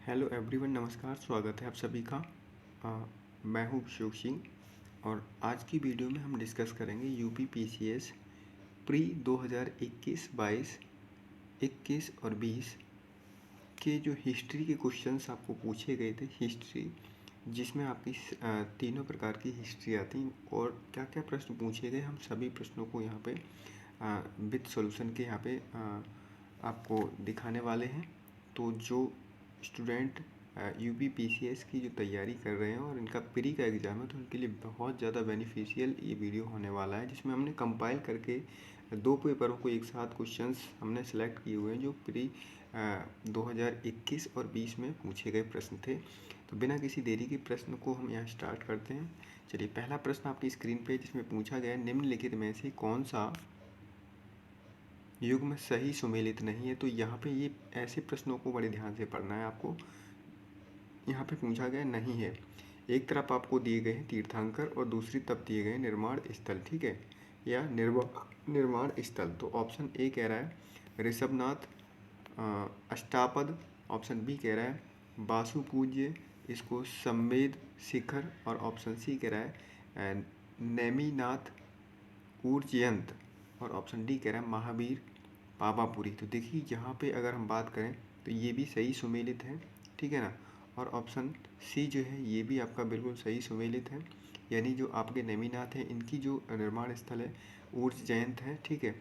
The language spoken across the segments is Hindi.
हेलो एवरीवन, नमस्कार। स्वागत है आप सभी का। मैं हूँ अभिषेक सिंह और आज की वीडियो में हम डिस्कस करेंगे यूपी पीसीएस प्री 2021-22, 21 और 20 के जो हिस्ट्री के क्वेश्चंस आपको पूछे गए थे। हिस्ट्री जिसमें आपकी तीनों प्रकार की हिस्ट्री आती और क्या क्या प्रश्न पूछे गए, हम सभी प्रश्नों को यहाँ पे विद सॉल्यूशन के यहाँ पे आपको दिखाने वाले हैं। तो जो स्टूडेंट यूपी पीसीएस की जो तैयारी कर रहे हैं और इनका प्री का एग्ज़ाम है, तो उनके लिए बहुत ज़्यादा बेनिफिशियल ये वीडियो होने वाला है, जिसमें हमने कंपाइल करके दो पेपरों को एक साथ क्वेश्चंस हमने सेलेक्ट किए हुए हैं जो प्री 2021 और 20 में पूछे गए प्रश्न थे। तो बिना किसी देरी के प्रश्न को हम यहाँ स्टार्ट करते हैं। चलिए, पहला प्रश्न आपकी स्क्रीन पे जिसमें पूछा गया है, निम्नलिखित में से कौन सा युग्म सही सुमेलित नहीं है। तो यहाँ पे ये ऐसे प्रश्नों को बड़े ध्यान से पढ़ना है आपको। यहाँ पे पूछा गया नहीं है। एक तरफ आपको दिए गए हैं तीर्थंकर और दूसरी तरफ दिए गए निर्माण स्थल, ठीक है, या निर्माण स्थल। तो ऑप्शन ए कह रहा है ऋषभनाथ अष्टापद, ऑप्शन बी कह रहा है बासु पूज्य, इसको संवेद शिखर, और ऑप्शन सी कह रहा है नेमिनाथ ऊर्जयंत, और ऑप्शन डी कह रहा है महावीर पावापुरी। तो देखिए यहाँ पे अगर हम बात करें तो ये भी सही सुमेलित है, ठीक है ना। और ऑप्शन सी जो है ये भी आपका बिल्कुल सही सुमेलित है, यानी जो आपके नेमिनाथ हैं इनकी जो निर्माण स्थल है ऊर्ज जयंत है, ठीक है।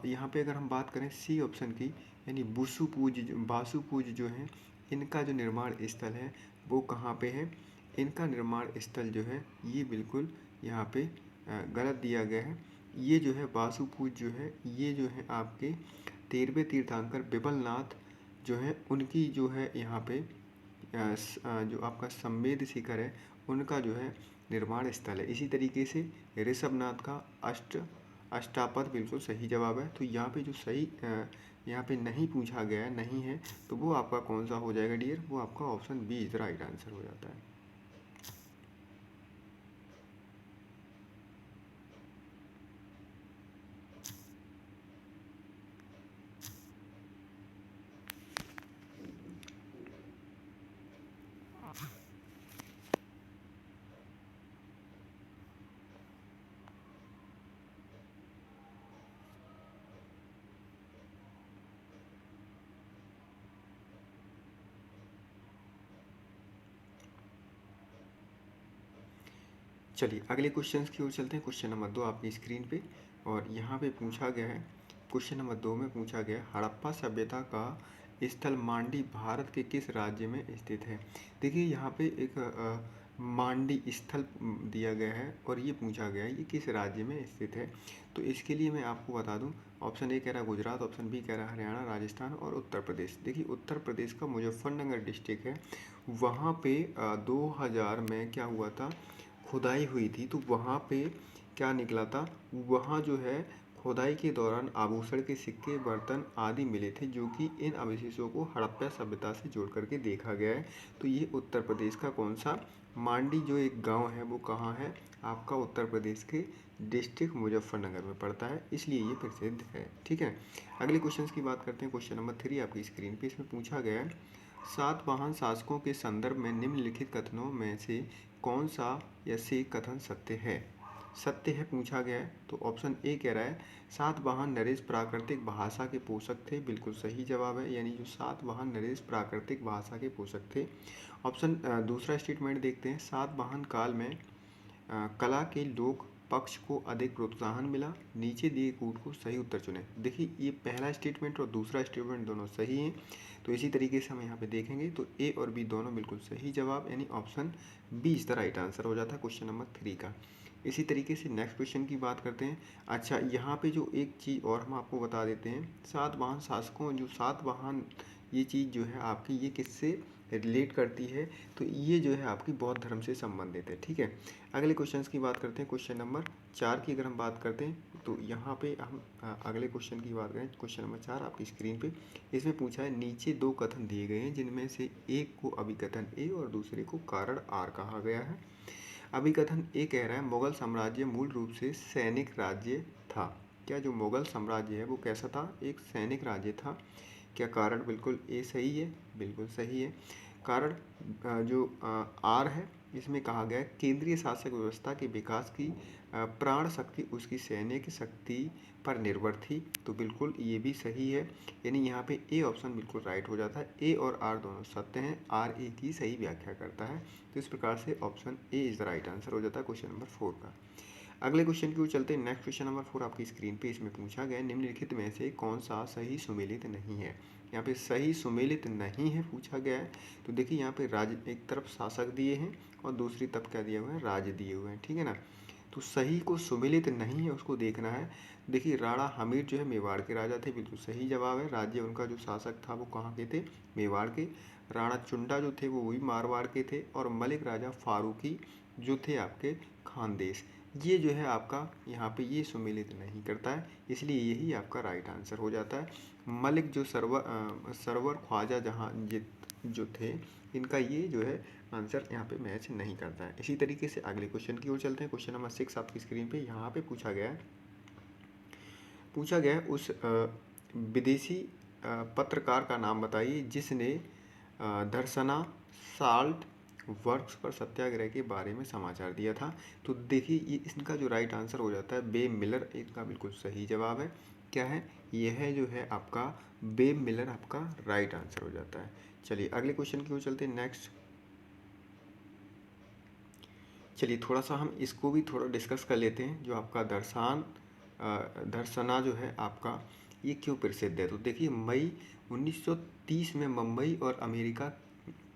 यहाँ पे अगर हम बात करें सी ऑप्शन की, यानी बासुपूज जो है इनका जो निर्माण स्थल है वो कहाँ पे है, इनका निर्माण स्थल जो है ये बिल्कुल यहाँ पे गलत दिया गया है। ये जो है बासुपूज जो है ये जो है आपके 13वें तीर्थंकर बिमलनाथ जो है उनकी जो है यहाँ पे जो आपका संवेद शिखर है उनका जो है निर्माण स्थल है। इसी तरीके से ऋषभनाथ का अष्टापद बिल्कुल सही जवाब है। तो यहाँ पे जो सही यहाँ पे नहीं पूछा गया है, नहीं है, तो वो आपका कौन सा हो जाएगा डियर, वो आपका option B is right answer हो जाता है। चलिए अगले क्वेश्चन की ओर चलते हैं। क्वेश्चन नंबर 2 आपकी स्क्रीन पे, और यहाँ पे पूछा गया है, क्वेश्चन नंबर 2 में पूछा गया है हड़प्पा सभ्यता का स्थल मांडी भारत के किस राज्य में स्थित है। देखिए यहाँ पे एक मांडी स्थल दिया गया है और ये पूछा गया है ये किस राज्य में स्थित है। तो इसके लिए मैं आपको बता दूं, ऑप्शन ए कह रहा है गुजरात, ऑप्शन बी कह रहा है हरियाणा, राजस्थान और उत्तर प्रदेश। देखिए उत्तर प्रदेश का मुजफ्फरनगर डिस्ट्रिक्ट है, वहाँ पे 2000 में क्या हुआ था, खुदाई हुई थी। तो वहाँ पे क्या निकला था, वहाँ जो है खुदाई के दौरान आभूषण के सिक्के, बर्तन आदि मिले थे, जो कि इन अवशेषों को हड़प्पा सभ्यता से जोड़ करके देखा गया है। तो ये उत्तर प्रदेश का कौन सा मांडी जो एक गांव है वो कहाँ है, आपका उत्तर प्रदेश के डिस्ट्रिक्ट मुजफ्फरनगर में पड़ता है, इसलिए ये प्रसिद्ध है, ठीक है। अगले क्वेश्चन की बात करते हैं। क्वेश्चन नंबर 3 आपकी स्क्रीन पे, इसमें पूछा गया है सातवाहन शासकों के संदर्भ में निम्नलिखित कथनों में से कौन सा या से कथन सत्य है। सत्य है पूछा गया है। तो ऑप्शन ए कह रहा है सातवाहन नरेश प्राकृतिक भाषा के पोषक थे, बिल्कुल सही जवाब है, यानी जो सातवाहन नरेश प्राकृतिक भाषा के पोषक थे। ऑप्शन दूसरा स्टेटमेंट देखते हैं, सातवाहन काल में कला के लोक पक्ष को अधिक प्रोत्साहन मिला, नीचे दिए कूट को सही उत्तर चुने। देखिए ये पहला स्टेटमेंट और दूसरा स्टेटमेंट दोनों सही हैं। तो इसी तरीके से हम यहाँ पे देखेंगे तो ए और बी दोनों बिल्कुल सही जवाब, यानी option B is the right answer हो जाता है क्वेश्चन नंबर 3 का। इसी तरीके से नेक्स्ट क्वेश्चन की बात करते हैं। अच्छा, यहाँ पे जो एक चीज़ और हम आपको बता देते हैं, सातवाहन शासकों जो सातवाहन ये चीज़ जो है आपकी ये किससे रिलेट करती है, तो ये जो है आपकी बौद्ध धर्म से संबंधित है, ठीक है। अगले क्वेश्चन की बात करते हैं। क्वेश्चन नंबर 4 की अगर हम बात करते हैं तो यहाँ पे हम अगले क्वेश्चन की बात करें। क्वेश्चन नंबर 4 आपकी स्क्रीन पे, इसमें पूछा है नीचे दो कथन दिए गए हैं जिनमें से एक को अभिकथन ए और दूसरे को कारण आर कहा गया है। अभिकथन ए कह रहा है मुगल साम्राज्य मूल रूप से सैनिक राज्य था। क्या जो मुगल साम्राज्य है वो कैसा था, एक सैनिक राज्य था। क्या कारण बिल्कुल ए सही है? बिल्कुल सही है। कारण जो आर है, इसमें कहा गया है केंद्रीय शासक व्यवस्था के विकास की प्राण शक्ति उसकी सैनिक शक्ति पर निर्भर थी, तो बिल्कुल ये भी सही है। यानी यहाँ पे ए ऑप्शन बिल्कुल राइट हो जाता है। ए और आर दोनों सत्य हैं, आर ए की सही व्याख्या करता है, तो इस प्रकार से option A is the right answer हो जाता है क्वेश्चन नंबर 4 का। अगले क्वेश्चन की ओर चलते हैं। नेक्स्ट क्वेश्चन नंबर 4 आपकी स्क्रीन पे, इसमें पूछा गया निम्नलिखित में से कौन सा सही सुमेलित नहीं है। यहाँ पे सही सुमेलित नहीं है पूछा गया है, तो देखिए यहाँ पे राज्य एक तरफ शासक दिए हैं और दूसरी तरफ क्या दिया हुआ है, राज्य दिए हुए हैं, ठीक है ना। तो सही को सुमेलित नहीं है उसको देखना है। देखिए राणा हमीर जो है मेवाड़ के राजा थे, बिल्कुल सही जवाब है। राज्य उनका जो शासक था वो कहाँ के थे, मेवाड़ के। राणा चुंडा जो थे वो वही मारवाड़ के थे, और मलिक राजा फारूकी जो थे आपके खानदेश। ये जो है आपका यहाँ पे ये सुमेलित नहीं करता है, इसलिए यही आपका राइट आंसर हो जाता है। मलिक जो सरवर ख्वाजा जहाँ जो थे, इनका ये जो है आंसर यहाँ पे मैच नहीं करता है। इसी तरीके से अगले क्वेश्चन की ओर चलते हैं। क्वेश्चन नंबर 6 आपकी स्क्रीन पे यहाँ पे पूछा गया है उस विदेशी पत्रकार का नाम बताइए जिसने दर्शना साल्ट वर्क्स पर सत्याग्रह के बारे में समाचार दिया था। तो देखिए ये इनका जो राइट आंसर हो जाता है बेब मिलर, इसका बिल्कुल सही जवाब है। क्या है, यह जो है आपका बेब मिलर आपका राइट आंसर हो जाता है। चलिए अगले क्वेश्चन की ओर चलते हैं। नेक्स्ट चलिए थोड़ा सा हम इसको भी थोड़ा डिस्कस कर लेते हैं। जो आपका दर्शना जो है आपका ये क्यों प्रसिद्ध है। तो देखिए मई 1930 में मुंबई और अमेरिका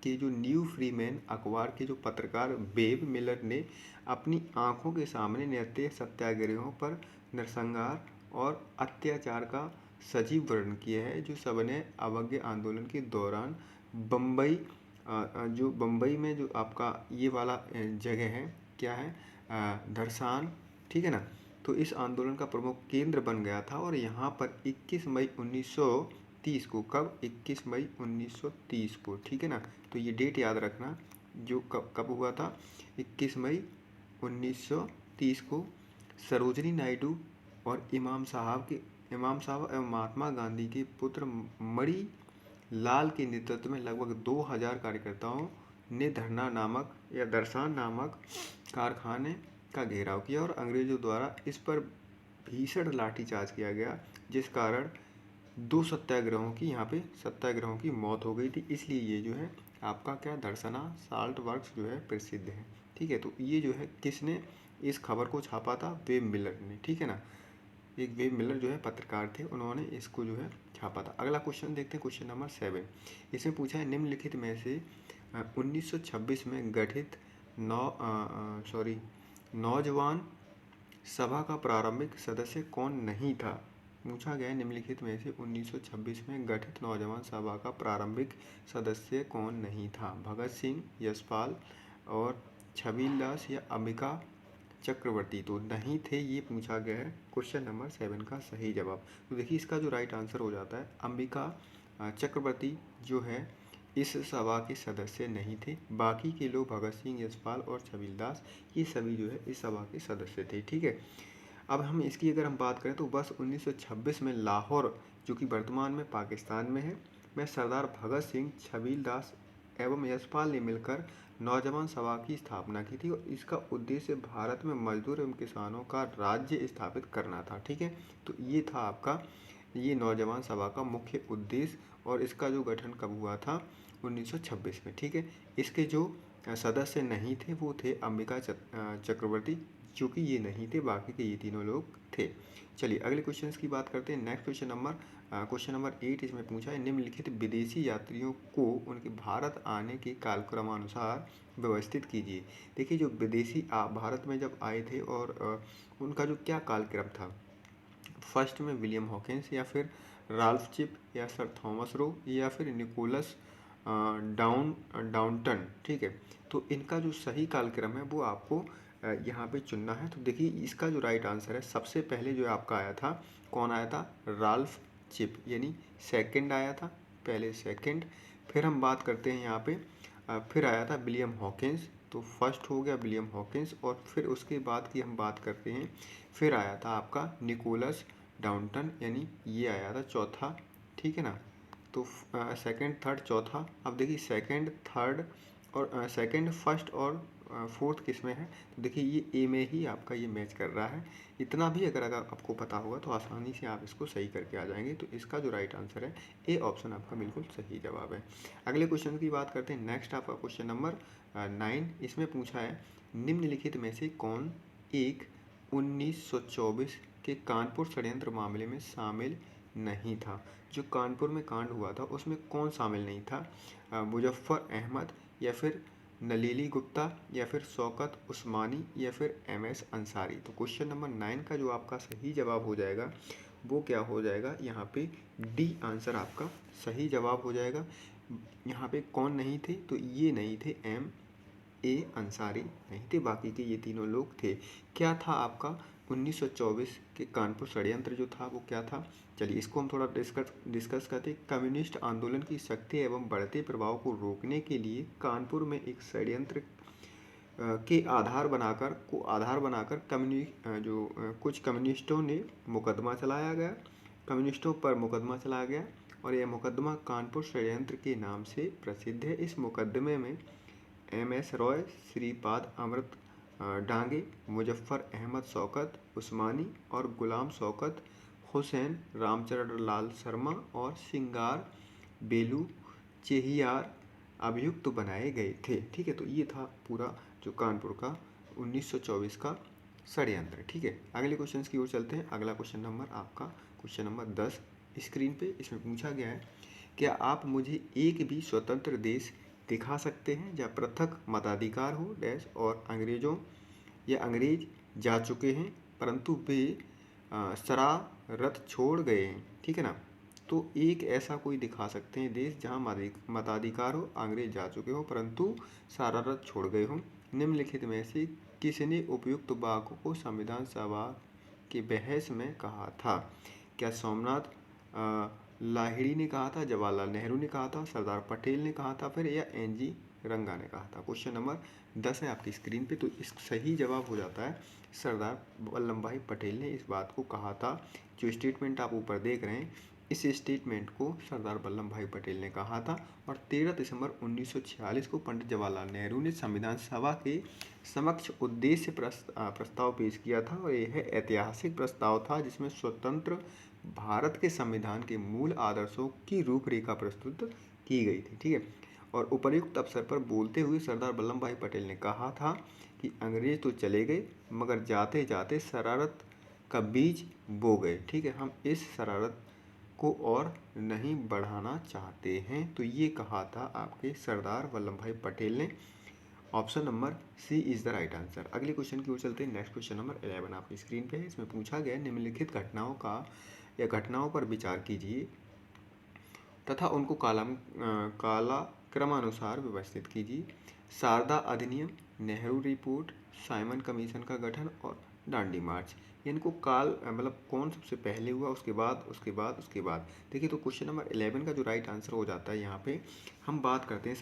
के जो न्यू फ्रीमैन अखबार के जो पत्रकार बेब मिलर ने अपनी आंखों के सामने निरंतर सत्याग्रहों पर नरसंहार और अत्याचार का सजीव वर्णन किया है, जो सबने अवज्ञा आंदोलन के दौरान बम्बई जो बम्बई में जो आपका ये वाला जगह है, क्या है, धरसान, ठीक है ना। तो इस आंदोलन का प्रमुख केंद्र बन गया था, और यहाँ पर 21 मई 1930 को, कब, 21 मई 1930 को, ठीक है ना। तो ये डेट याद रखना, जो कब कब हुआ था, 21 मई 1930 को सरोजनी नायडू और इमाम साहब एवं महात्मा गांधी के पुत्र मणि लाल के नेतृत्व में लगभग 2000 कार्यकर्ताओं ने धरना नामक या दर्शान नामक कारखाने का घेराव किया, और अंग्रेजों द्वारा इस पर भीषण लाठीचार्ज किया गया, जिस कारण 2 सत्याग्रहों की मौत हो गई थी। इसलिए ये जो है आपका क्या, दर्शना साल्ट वर्क्स जो है प्रसिद्ध है, ठीक है। तो ये जो है किसने इस खबर को छापा था, वेब मिलर ने, ठीक है ना। एक वेब मिलर जो है पत्रकार थे, उन्होंने इसको जो है छापा था। अगला क्वेश्चन देखते हैं, क्वेश्चन नंबर 7। इसमें पूछा है निम्नलिखित में से 1926 में गठित नौजवान सभा का प्रारंभिक सदस्य कौन नहीं था। पूछा गया निम्नलिखित में से 1926 में गठित नौजवान सभा का प्रारंभिक सदस्य कौन नहीं था। भगत सिंह, यशपाल और छबीलदास या अंबिका चक्रवर्ती। तो नहीं थे, ये पूछा गया है क्वेश्चन नंबर 7 का सही जवाब। तो देखिए इसका जो राइट आंसर हो जाता है अंबिका चक्रवर्ती जो है इस सभा के सदस्य नहीं थे। बाकी के लोग भगत सिंह, यशपाल और छबीलदास, ये सभी जो है इस सभा के सदस्य थे, ठीक है। अब हम इसकी अगर हम बात करें तो वर्ष 1926 में लाहौर, जो कि वर्तमान में पाकिस्तान में है, में सरदार भगत सिंह, छबीलदास एवं यशपाल ने मिलकर नौजवान सभा की स्थापना की थी, और इसका उद्देश्य भारत में मजदूर एवं किसानों का राज्य स्थापित करना था, ठीक है। तो ये था आपका ये नौजवान सभा का मुख्य उद्देश्य, और इसका जो गठन कब हुआ था, 1926 में, ठीक है। इसके जो सदस्य नहीं थे वो थे अंबिका चक्रवर्ती, क्योंकि ये नहीं थे, बाकी के ये तीनों लोग थे। चलिए अगले क्वेश्चन की बात करते हैं। नेक्स्ट क्वेश्चन नंबर 8 इसमें पूछा है निम्नलिखित विदेशी यात्रियों को उनके भारत आने के कालक्रमानुसार व्यवस्थित कीजिए। देखिए जो विदेशी भारत में जब आए थे, और उनका जो क्या कालक्रम था, फर्स्ट में विलियम हॉकिंस, या फिर राल्फ चिप, या सर थॉमस रो, या फिर निकोलस डाउनटन, ठीक है। तो इनका जो सही कालक्रम है वो आपको यहाँ पे चुनना है। तो देखिए इसका जो राइट आंसर है, सबसे पहले जो आपका आया था, कौन आया था, राल्फ चिप, यानी सेकंड आया था, पहले सेकंड। फिर हम बात करते हैं यहाँ पे फिर आया था विलियम हॉकिंस, तो फर्स्ट हो गया विलियम हॉकिंस, और फिर उसके बाद की हम बात करते हैं, फिर आया था आपका निकोलस डाउनटन, यानी ये आया था चौथा, ठीक है ना। तो सेकंड, थर्ड, चौथा। अब देखिए सेकंड, थर्ड और सेकंड, फर्स्ट और फोर्थ किस में है, तो देखिए ये ए में ही आपका ये मैच कर रहा है। इतना भी अगर आपको पता होगा तो आसानी से आप इसको सही करके आ जाएंगे। तो इसका जो राइट आंसर है ए ऑप्शन आपका बिल्कुल सही जवाब है। अगले क्वेश्चन की बात करते हैं। नेक्स्ट आपका क्वेश्चन नंबर 9, इसमें पूछा है निम्नलिखित में से कौन एक 1924 के कानपुर षड्यंत्र मामले में शामिल नहीं था। जो कानपुर में कांड हुआ था उसमें कौन शामिल नहीं था, मुजफ्फर अहमद या फिर नलीली गुप्ता या फिर शौकत उस्मानी या फिर एमएस अंसारी। तो क्वेश्चन नंबर 9 का जो आपका सही जवाब हो जाएगा वो क्या हो जाएगा, यहाँ पे डी आंसर आपका सही जवाब हो जाएगा। यहाँ पे कौन नहीं थे, तो ये नहीं थे, एम ए अंसारी नहीं थे, बाकी के ये तीनों लोग थे। क्या था आपका 1924 के कानपुर षड्यंत्र जो था वो क्या था, चलिए इसको हम थोड़ा डिस्कस करते हैं। कम्युनिस्ट आंदोलन की शक्ति एवं बढ़ते प्रभाव को रोकने के लिए कानपुर में एक षड्यंत्र के आधार बनाकर कुछ कम्युनिस्टों ने मुकदमा चलाया गया, कम्युनिस्टों पर मुकदमा चलाया गया और यह मुकदमा कानपुर षड्यंत्र के नाम से प्रसिद्ध है। इस मुकदमे में एम.एस. रॉय, श्रीपाद अमृत डांगे, मुजफ्फर अहमद शौकत उस्मानी और गुलाम शौकत हुसैन, रामचरण लाल शर्मा और सिंगार बेलू चेहियार अभियुक्त बनाए गए थे। ठीक है, तो ये था पूरा जो कानपुर का 1924 का षड्यंत्र। ठीक है, अगले क्वेश्चन की ओर चलते हैं। अगला क्वेश्चन नंबर आपका क्वेश्चन नंबर 10 स्क्रीन पे इसमें पूछा गया है, क्या आप मुझे एक भी स्वतंत्र देश दिखा सकते हैं जहाँ पृथक मताधिकार हो डैश और अंग्रेज जा चुके हैं परंतु वे शरारत छोड़ गए हैं। ठीक है ना, तो एक ऐसा कोई दिखा सकते हैं देश जहाँ मताधिकार हो, अंग्रेज जा चुके हो परंतु शरारत छोड़ गए हो। निम्नलिखित में से किसने उपयुक्त वाक्य को संविधान सभा की बहस में कहा था। क्या सोमनाथ लाहिड़ी ने कहा था, जवाहरलाल नेहरू ने कहा था, सरदार पटेल ने कहा था, फिर या एन.जी. रंगा ने कहा था। क्वेश्चन नंबर 10 है आपकी स्क्रीन पे, तो इस सही जवाब हो जाता है सरदार वल्लभ भाई पटेल ने इस बात को कहा था। जो स्टेटमेंट आप ऊपर देख रहे हैं इस स्टेटमेंट को सरदार वल्लभ भाई पटेल ने कहा था और 13 दिसंबर 1946 को पंडित जवाहरलाल नेहरू ने संविधान सभा के समक्ष उद्देश्य प्रस्ताव पेश किया था और यह ऐतिहासिक प्रस्ताव था जिसमें स्वतंत्र भारत के संविधान के मूल आदर्शों की रूपरेखा प्रस्तुत की गई थी। ठीक है, और उपर्युक्त अवसर पर बोलते हुए सरदार वल्लभ भाई पटेल ने कहा था कि अंग्रेज तो चले गए मगर जाते जाते शरारत का बीज बो गए। ठीक है, हम इस शरारत को और नहीं बढ़ाना चाहते हैं। तो ये कहा था आपके सरदार वल्लभ भाई पटेल ने। Option number C is the right answer. अगले क्वेश्चन की ओर चलते हैं। नेक्स्ट क्वेश्चन नंबर 11 आपकी स्क्रीन पे है। इसमें पूछा गया निम्नलिखित घटनाओं पर विचार कीजिए तथा उनको काला क्रमानुसार व्यवस्थित कीजिए। शारदा अधिनियम, नेहरू रिपोर्ट, साइमन कमीशन का गठन और दांडी मार्च। इनको मतलब कौन सबसे पहले हुआ, उसके बाद। देखिए, तो क्वेश्चन नंबर 11 का जो राइट आंसर हो जाता है यहाँ पे हम बात करते हैं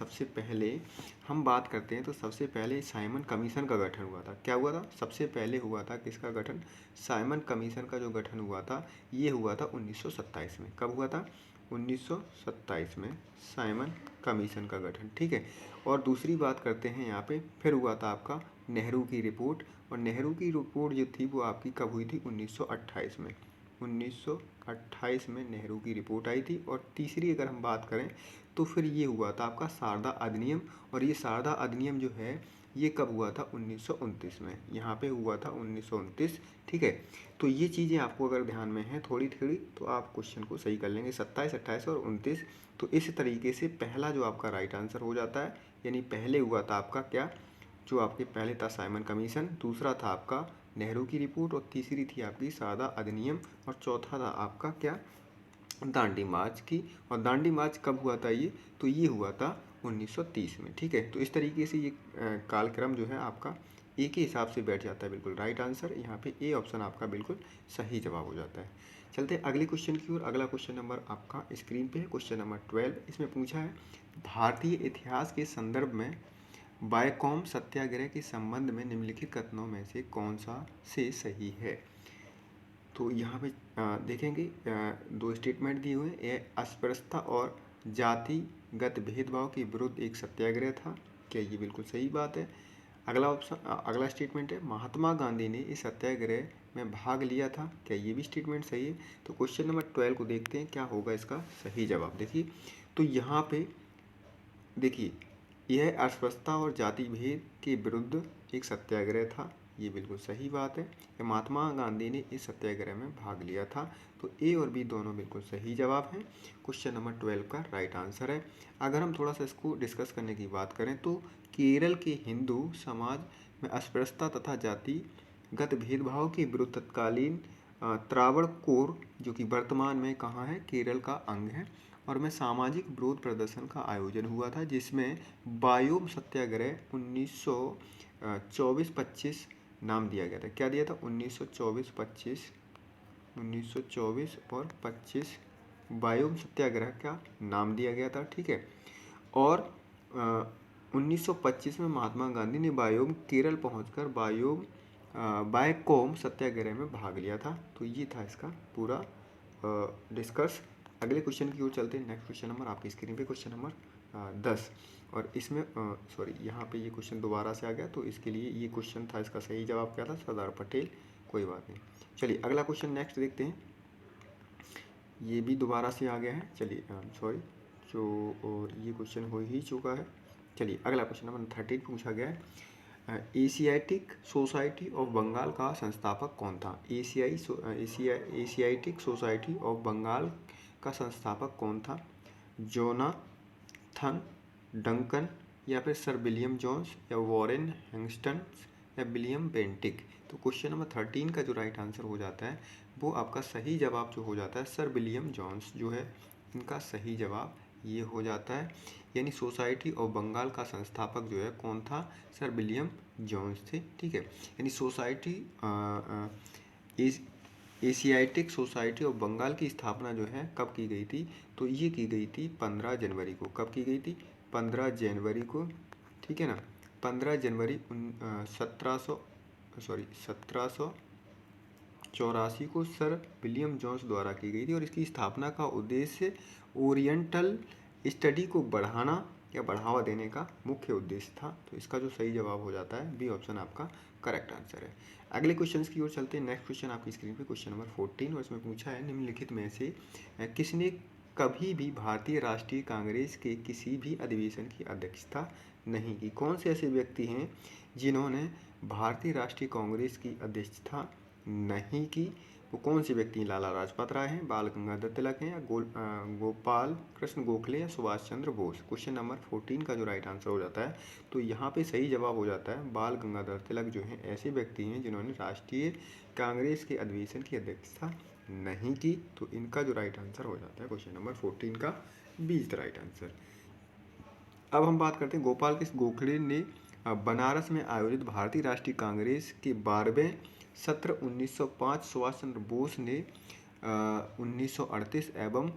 तो सबसे पहले साइमन कमीशन का गठन हुआ था। क्या हुआ था, सबसे पहले हुआ था किसका गठन, साइमन कमीशन का जो गठन हुआ था ये हुआ था 1927 में। कब हुआ था, 1927 में साइमन कमीशन का गठन। ठीक है, और दूसरी बात करते हैं यहाँ पे, फिर हुआ था आपका नेहरू की रिपोर्ट और नेहरू की रिपोर्ट जो थी वो आपकी कब हुई थी, 1928 में। 1928 में नेहरू की रिपोर्ट आई थी। और तीसरी अगर हम बात करें तो फिर ये हुआ था आपका शारदा अधिनियम और ये शारदा अधिनियम जो है ये कब हुआ था, 1929 में। यहाँ पे हुआ था 1929। ठीक है, तो ये चीज़ें आपको अगर ध्यान में हैं थोड़ी तो आप क्वेश्चन को सही कर लेंगे। 27, 28 और 29, तो इस तरीके से पहला जो आपका राइट आंसर हो जाता है। यानी पहले हुआ था आपका क्या, जो आपके पहले था साइमन कमीशन, दूसरा था आपका नेहरू की रिपोर्ट और तीसरी थी आपकी शारदा अधिनियम और चौथा था आपका क्या, दांडी मार्च की। और दांडी मार्च कब हुआ था ये, तो ये हुआ था 1930 में। ठीक है, तो इस तरीके से ये कालक्रम जो है आपका ए के हिसाब से बैठ जाता है। बिल्कुल राइट आंसर यहाँ पे ए ऑप्शन आपका बिल्कुल सही जवाब हो जाता है। चलते हैं अगले क्वेश्चन की ओर। अगला क्वेश्चन नंबर आपका स्क्रीन पे है, क्वेश्चन नंबर 12। इसमें पूछा है भारतीय इतिहास के संदर्भ में बायकॉम सत्याग्रह के संबंध में निम्नलिखित कथनों में से कौन सा से सही है। तो यहाँ पे देखेंगे दो स्टेटमेंट दिए हुए हैं, अस्पृश्यता और जातिगत भेदभाव के विरुद्ध एक सत्याग्रह था। क्या ये बिल्कुल सही बात है। अगला ऑप्शन अगला स्टेटमेंट है महात्मा गांधी ने इस सत्याग्रह में भाग लिया था। क्या ये भी स्टेटमेंट सही है। तो क्वेश्चन नंबर 12 को देखते हैं क्या होगा इसका सही जवाब। देखिए तो यहाँ पे देखिए यह अस्पृश्यता और जाति भेद के विरुद्ध एक सत्याग्रह था। ये बिल्कुल सही बात है। महात्मा गांधी ने इस सत्याग्रह में भाग लिया था। तो ए और बी दोनों बिल्कुल सही जवाब हैं। क्वेश्चन नंबर 12 का राइट आंसर है। अगर हम थोड़ा सा इसको डिस्कस करने की बात करें तो केरल के हिंदू समाज में अस्पृश्यता तथा जातिगत भेदभाव के विरुद्ध तत्कालीन त्रावणकोर जो कि वर्तमान में कहाँ है केरल का अंग है और में सामाजिक विरोध प्रदर्शन का आयोजन हुआ था जिसमें बायोम सत्याग्रह 1924-25 नाम दिया गया था। क्या दिया था 1924-25 1924 और 25 बायोम सत्याग्रह का नाम दिया गया था। ठीक है। और 1925 में महात्मा गांधी ने बायोम केरल पहुंचकर बायकोम सत्याग्रह में भाग लिया था। तो ये था इसका पूरा डिस्कस। अगले क्वेश्चन की ओर चलते हैं। नेक्स्ट क्वेश्चन नंबर आपकी स्क्रीन पे क्वेश्चन नंबर 10 और इसमें सॉरी यहाँ पे ये क्वेश्चन दोबारा से आ गया तो इसके लिए ये क्वेश्चन था इसका सही जवाब क्या था सरदार पटेल। कोई बात नहीं। चलिए अगला क्वेश्चन नेक्स्ट देखते हैं। ये भी दोबारा से आ गया है। चलिए सॉरी जो और ये क्वेश्चन हो ही चुका है। चलिए अगला क्वेश्चन नंबर 13 पूछा गया है। एशियाटिक सोसाइटी ऑफ बंगाल का संस्थापक कौन था। एशियाटिक सोसाइटी ऑफ बंगाल का संस्थापक कौन था। जोनाथन डंकन या फिर सर विलियम जोन्स या वॉरेन हेंगस्टन या विलियम बेंटिक। तो क्वेश्चन नंबर 13 का जो राइट आंसर हो जाता है वो आपका सही जवाब जो हो जाता है सर विलियम जोन्स जो है इनका सही जवाब ये हो जाता है। यानी सोसाइटी ऑफ बंगाल का संस्थापक जो है कौन था सर विलियम जोन्स थे। ठीक है। यानी society Asiatic society of Bengal की स्थापना जो है कब की गई थी। तो ये की गई थी 15 जनवरी को। कब की गई थी 15 जनवरी को। ठीक है ना 15 जनवरी 1784 को सर विलियम जोन्स द्वारा की गई थी और इसकी स्थापना का उद्देश्य ओरिएंटल स्टडी को बढ़ाना या बढ़ावा देने का मुख्य उद्देश्य था। तो इसका जो सही जवाब हो जाता है बी ऑप्शन आपका करेक्ट आंसर है। अगले क्वेश्चन की ओर चलते हैं। नेक्स्ट क्वेश्चन आपकी स्क्रीन पे क्वेश्चन नंबर 14 और इसमें पूछा है निम्नलिखित में से किसने कभी भी भारतीय राष्ट्रीय कांग्रेस के किसी भी अधिवेशन की अध्यक्षता नहीं की। कौन से ऐसे व्यक्ति हैं जिन्होंने भारतीय राष्ट्रीय कांग्रेस की अध्यक्षता नहीं की। वो कौन से व्यक्ति हैं। लाला लाजपत राय हैं, बाल गंगाधर तिलक हैं या गोपाल कृष्ण गोखले या सुभाष चंद्र बोस। क्वेश्चन नंबर 14 का जो राइट आंसर हो जाता है तो यहाँ पे सही जवाब हो जाता है बाल गंगाधर तिलक जो हैं ऐसे व्यक्ति हैं जिन्होंने राष्ट्रीय कांग्रेस के अधिवेशन की अध्यक्षता नहीं की। तो इनका जो राइट आंसर हो जाता है क्वेश्चन नंबर 14 का B is the right answer. अब हम बात करते हैं गोपाल कृष्ण गोखले ने बनारस में आयोजित भारतीय राष्ट्रीय कांग्रेस के 12वें सत्र 1905 सुभाष चंद्र बोस ने 1938 एवं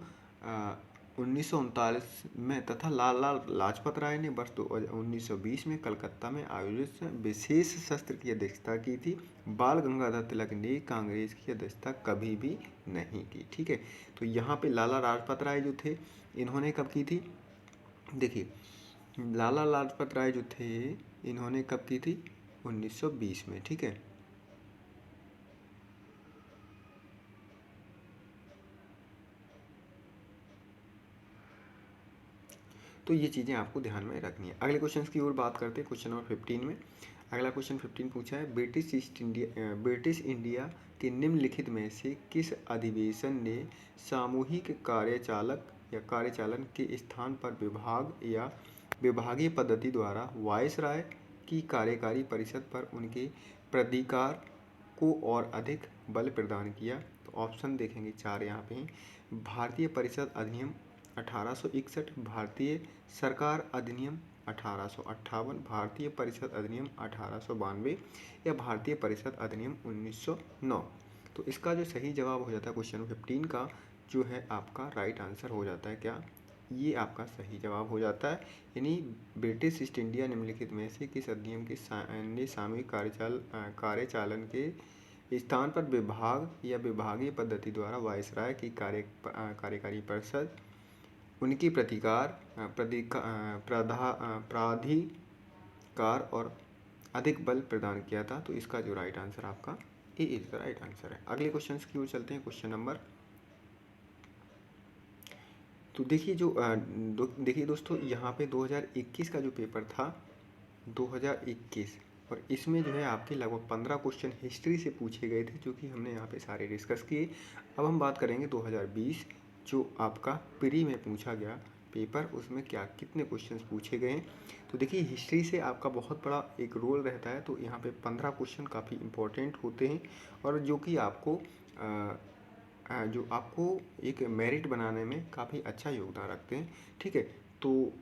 1939 में तथा लाला लाजपत राय ने वर्ष 1920 में कलकत्ता में आयोजित विशेष सत्र की अध्यक्षता की थी। बाल गंगाधर तिलक ने कांग्रेस की अध्यक्षता कभी भी नहीं की। ठीक है। तो यहाँ पे लाला लाजपत राय जो थे इन्होंने कब की थी। देखिए लाला लाजपत राय जो थे इन्होंने कब की थी 1920 में। ठीक है। तो ये चीज़ें आपको ध्यान में रखनी है। अगले क्वेश्चन की ओर बात करते हैं। क्वेश्चन नंबर 15 में अगला क्वेश्चन 15 पूछा है ब्रिटिश इंडिया के निम्नलिखित में से किस अधिवेशन ने सामूहिक कार्यचालन के स्थान पर विभाग या विभागीय पद्धति द्वारा वायसराय की कार्यकारी परिषद पर उनके प्राधिकार को और अधिक बल प्रदान किया। तो ऑप्शन देखेंगे 4 यहाँ पे हैं। भारतीय परिषद अधिनियम 1861, भारतीय सरकार अधिनियम 1858, भारतीय परिषद अधिनियम 1892 या भारतीय परिषद अधिनियम 1909। तो इसका जो सही जवाब हो जाता है क्वेश्चन 15 का जो है आपका राइट आंसर हो जाता है क्या ये आपका सही जवाब हो जाता है। यानी ब्रिटिश ईस्ट इंडिया निम्नलिखित में से किस अधिनियम के ने सामूहिक कार्यचालन के स्थान पर विभाग या विभागीय पद्धति द्वारा वायसराय की कार्यकारी परिषद उनके प्राधिकार और अधिक बल प्रदान किया था। तो इसका जो राइट आंसर आपका ए इज द राइट आंसर है। अगले क्वेश्चन की ओर चलते हैं। क्वेश्चन नंबर, तो देखिए देखिए दोस्तों, यहाँ पे 2021 का जो पेपर था 2021, और इसमें जो है आपके लगभग 15 क्वेश्चन हिस्ट्री से पूछे गए थे, जो कि हमने यहाँ पे सारे डिस्कस किए। अब हम बात करेंगे 2020 जो आपका प्री में पूछा गया पेपर, उसमें क्या कितने क्वेश्चंस पूछे गए हैं। तो देखिए हिस्ट्री से आपका बहुत बड़ा एक रोल रहता है, तो यहाँ पे 15 क्वेश्चन काफ़ी इंपॉर्टेंट होते हैं, और जो कि आपको एक मेरिट बनाने में काफ़ी अच्छा योगदान रखते हैं। ठीक है, तो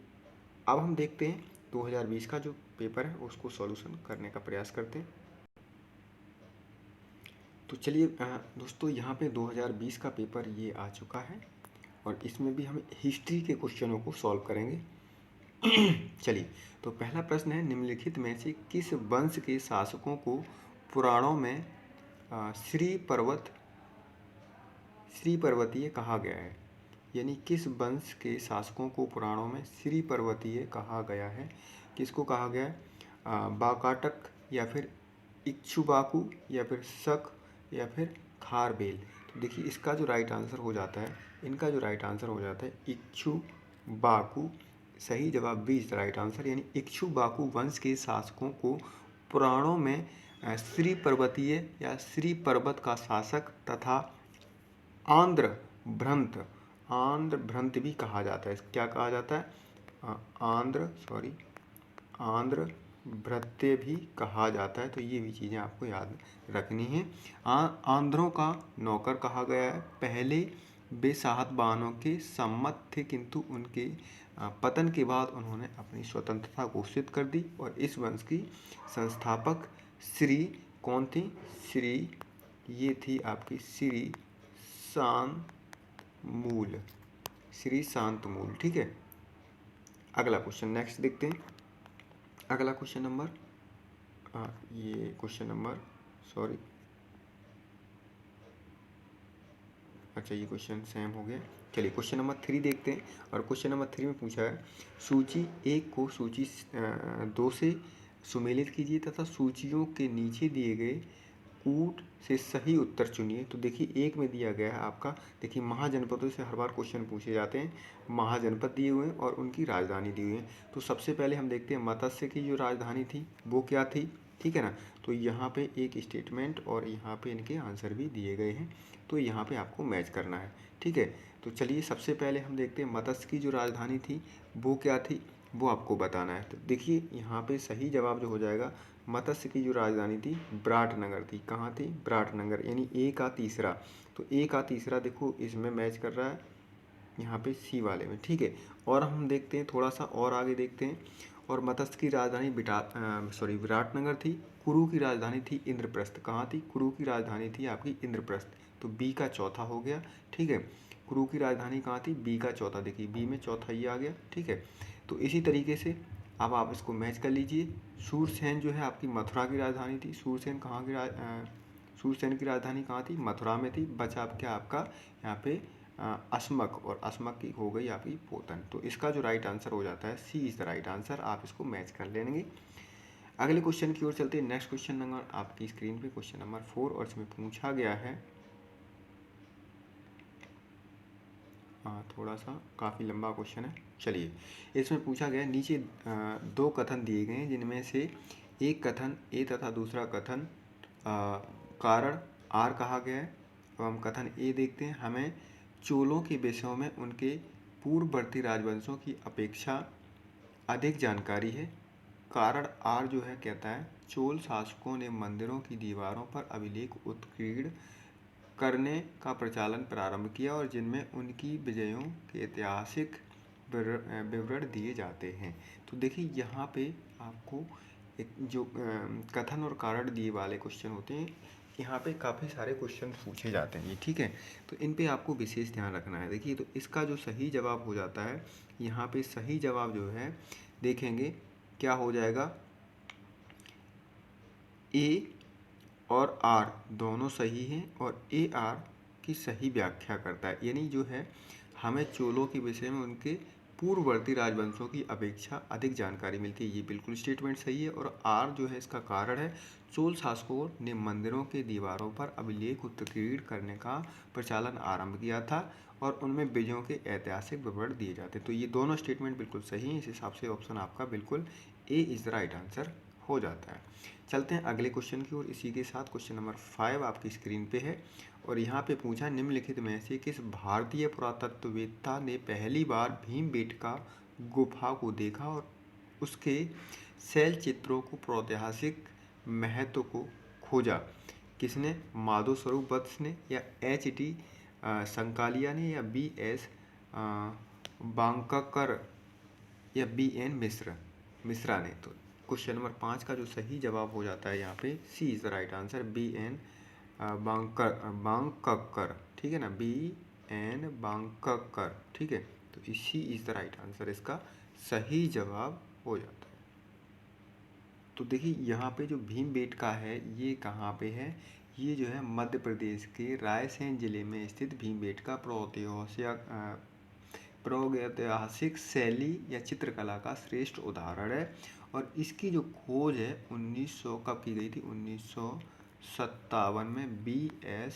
अब हम देखते हैं 2020 का जो पेपर है उसको सॉल्यूशन करने का प्रयास करते हैं। तो चलिए दोस्तों, यहाँ पे 2020 का पेपर ये आ चुका है, और इसमें भी हम हिस्ट्री के क्वेश्चनों को सॉल्व करेंगे। चलिए, तो पहला प्रश्न है, निम्नलिखित में से किस वंश के शासकों को पुराणों में श्री पर्वतीय कहा गया है? यानी किस वंश के शासकों को पुराणों में श्री पर्वतीय कहा गया है? किसको कहा गया है? वाकाटक, या फिर इक्ष्वाकु, या फिर शक, या फिर खारबेल। तो देखिए इसका जो राइट आंसर हो जाता है, इनका जो राइट आंसर हो जाता है इक्ष्वाकु। सही जवाब B is the right answer, यानी इक्ष्वाकु वंश के शासकों को पुराणों में श्री पर्वतीय या श्री पर्वत का शासक तथा आंध्र भ्रंत भी कहा जाता है। क्या कहा जाता है? आंध्र भ्रत्य भी कहा जाता है। तो ये भी चीज़ें आपको याद रखनी है। आंध्रों का नौकर कहा गया है। पहले वे सातवाहनों के सम्मत थे, किंतु उनके पतन के बाद उन्होंने अपनी स्वतंत्रता घोषित कर दी, और इस वंश की संस्थापक श्री कौन थी? ये थी आपकी श्री शांतमूल। ठीक है, अगला क्वेश्चन नेक्स्ट देखते हैं। अगला क्वेश्चन नंबर ये क्वेश्चन सेम हो गया। चलिए क्वेश्चन नंबर 3 देखते हैं, और क्वेश्चन नंबर 3 में पूछा है, सूची 1 को सूची 2 से सुमेलित कीजिए तथा सूचियों के नीचे दिए गए कूट से सही उत्तर चुनिए। तो देखिए एक में दिया गया है आपका, देखिए महाजनपदों से हर बार क्वेश्चन पूछे जाते हैं। महाजनपद दिए हुए हैं और उनकी राजधानी दी हुई है। तो सबसे पहले हम देखते हैं मत्स्य की जो राजधानी थी वो क्या थी। ठीक है ना, तो यहाँ पे एक स्टेटमेंट और यहाँ पे इनके आंसर भी दिए गए हैं, तो यहाँ पे आपको मैच करना है। ठीक है, तो चलिए सबसे पहले हम देखते हैं मत्स्य की जो राजधानी थी वो क्या थी, वो आपको बताना है। तो देखिए यहाँ पे सही जवाब जो हो जाएगा, मत्स्य की जो राजधानी थी विराटनगर थी। कहाँ थी? विराटनगर, यानी ए का तीसरा। तो ए का तीसरा देखो इसमें मैच कर रहा है यहाँ पे सी वाले में। ठीक है, और हम देखते हैं थोड़ा सा और आगे देखते हैं, और मत्स्य की राजधानी विराटनगर थी। कुरु की राजधानी थी इंद्रप्रस्थ। कहाँ थी? कुरु की राजधानी थी आपकी इंद्रप्रस्थ। तो बी का चौथा हो गया। ठीक है, कुरु की राजधानी कहाँ थी? बी का चौथा। देखिए बी में चौथा ही आ गया। ठीक है, तो इसी तरीके से अब आप इसको मैच कर लीजिए। सूरसेन जो है आपकी मथुरा की राजधानी थी। सूरसेन की राजधानी कहाँ थी? मथुरा में थी। बचा अब क्या आपका यहाँ पे अस्मक, और अस्मक की हो गई आपकी पोतन। तो इसका जो राइट आंसर हो जाता है सी इज़ द राइट आंसर। आप इसको मैच कर लेंगे। अगले क्वेश्चन की ओर चलते हैं। नेक्स्ट क्वेश्चन नंबर आपकी स्क्रीन पे क्वेश्चन नंबर 4, और इसमें पूछा गया है थोड़ा सा काफ़ी लंबा क्वेश्चन है। चलिए, इसमें पूछा गया है, नीचे 2 कथन दिए गए हैं, जिनमें से एक कथन ए तथा दूसरा कथन कारण आर कहा गया है। अब हम कथन ए देखते हैं। हमें चोलों के विषयों में उनके पूर्ववर्ती राजवंशों की अपेक्षा अधिक जानकारी है। कारण आर जो है कहता है, चोल शासकों ने मंदिरों की दीवारों पर अभिलेख उत्कीर्ण करने का प्रचलन प्रारंभ किया, और जिनमें उनकी विजयों के ऐतिहासिक विवरण दिए जाते हैं। तो देखिए यहाँ पे आपको एक जो कथन और कारण दिए वाले क्वेश्चन होते हैं, यहाँ पे काफ़ी सारे क्वेश्चन पूछे जाते हैं। ठीक है, तो इन पे आपको विशेष ध्यान रखना है। देखिए, तो इसका जो सही जवाब हो जाता है, यहाँ पे सही जवाब जो है देखेंगे क्या हो जाएगा, ए और आर दोनों सही हैं, और ए आर की सही व्याख्या करता है। यानी जो है हमें चोलों के विषय में उनके पूर्ववर्ती राजवंशों की अपेक्षा अधिक जानकारी मिलती है। ये बिल्कुल स्टेटमेंट सही है। और आर जो है इसका कारण है, चोल शासकों ने मंदिरों के दीवारों पर अभिलेख उत्कीर्ण करने का प्रचलन आरंभ किया था और उनमें विजयों के ऐतिहासिक विवरण दिए जाते। तो ये दोनों स्टेटमेंट बिल्कुल सही हैं। इस हिसाब से ऑप्शन आपका बिल्कुल A is the right answer हो जाता है। चलते हैं अगले क्वेश्चन की ओर। इसी के साथ क्वेश्चन नंबर 5 आपकी स्क्रीन पे है और यहाँ पे पूछा, निम्नलिखित में से किस भारतीय पुरातत्ववेत्ता ने पहली बार भीमबेटका गुफा को देखा और उसके शैल चित्रों को प्रागैतिहासिक महत्व को खोजा? किसने? माधव स्वरूप वत्स ने, या H.T. संकालिया ने, या B.S. बांकाकर, या B.N. मिश्रा ने? तो क्वेश्चन नंबर 5 का जो सही जवाब हो जाता है यहाँ पे C is the right answer, B.N. Bankakar. ठीक है ना, B.N. बांकाकर। ठीक है, तो C is the right answer, इसका सही जवाब हो जाता है। तो देखिए यहाँ पे जो भीमबेटका है ये कहाँ पे है? ये जो है मध्य प्रदेश के रायसेन जिले में स्थित भीमबेटका प्रागैतिहासिक शैली या चित्रकला का श्रेष्ठ उदाहरण है। और इसकी जो खोज है 1900 कब की गई थी? 1957 में B.S.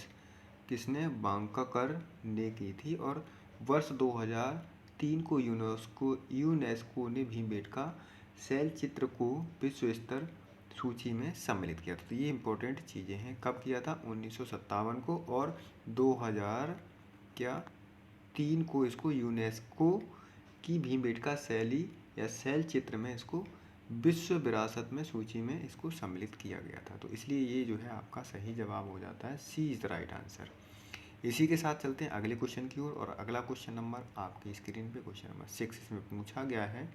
किसने? बांकाकर ने की थी। और वर्ष 2003 को यूनेस्को ने भीमबेटका शैल चित्र को विश्व स्तर सूची में सम्मिलित किया था। तो ये इंपॉर्टेंट चीज़ें हैं। कब किया था? 1957 को, और 2003 को इसको यूनेस्को की भीमबेटका शैली या शैल चित्र में इसको विश्व विरासत में सूची में इसको सम्मिलित किया गया था। तो इसलिए ये जो है आपका सही जवाब हो जाता है, सी इज़ द राइट आंसर। इसी के साथ चलते हैं अगले क्वेश्चन की ओर। और अगला क्वेश्चन नंबर आपकी स्क्रीन पे क्वेश्चन नंबर 6 इसमें पूछा गया है।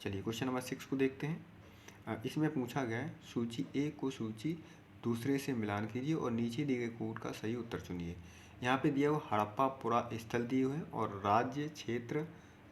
चलिए क्वेश्चन नंबर 6 को देखते हैं। इसमें पूछा गया है, सूची ए को सूची दूसरे से मिलान कीजिए और नीचे दिए गए कोड का सही उत्तर चुनिए। यहाँ पे दिया हुआ हड़प्पा पुरा स्थल दिए हुए हैं और राज्य क्षेत्र